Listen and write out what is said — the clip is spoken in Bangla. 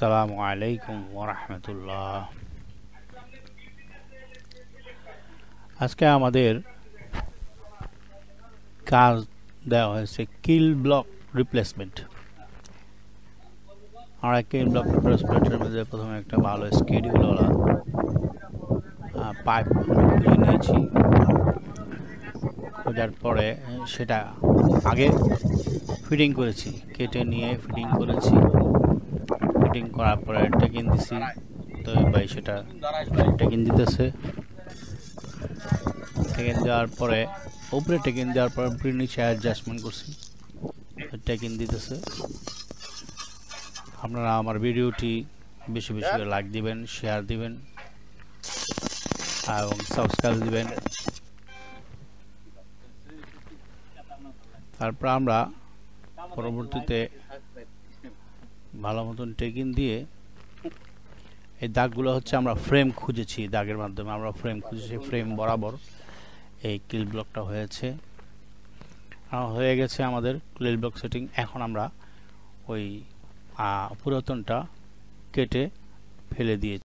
আসসালামু আলাইকুম ওয়া রাহমাতুল্লাহ। আজকে আমাদের কাজ দেওয়া হয়েছে কিল ব্লক রিপ্লেসমেন্ট। আমরা কিল ব্লক রিপ্লেসমেন্টের মধ্যে প্রথমে একটা ভালো স্কেডিউলওয়ালা পাইপ খুঁজে নিয়েছি। খোঁজার পরে সেটা আগে ফিটিং করেছি, কেটে নিয়ে ফিটিং করেছি। ফিটিং করার পরে টেকিং দিছি, তো ভাই সেটা টেকিং দিতেছে। টেকিং দেওয়ার পরে উপরে টেকিং দেওয়ার পর নিচে অ্যাডজাস্টমেন্ট করছি, টেকিং দিতেছে। আপনারা আমার ভিডিওটি বেশি বেশি লাইক দিবেন, শেয়ার দিবেন এবং সাবস্ক্রাইব দিবেন। তারপর আমরা পরবর্তীতে ভালো মতন টেকিং দিয়ে এই দাগগুলো হচ্ছে আমরা ফ্রেম খুঁজেছি, দাগের মাধ্যমে আমরা ফ্রেম খুঁজেছি। ফ্রেম বরাবর এই কিল ব্লকটা হয়েছে, হয়ে গেছে আমাদের কিল ব্লক সেটিং। এখন আমরা ওই পুরাতনটা কেটে ফেলে দিয়েছি।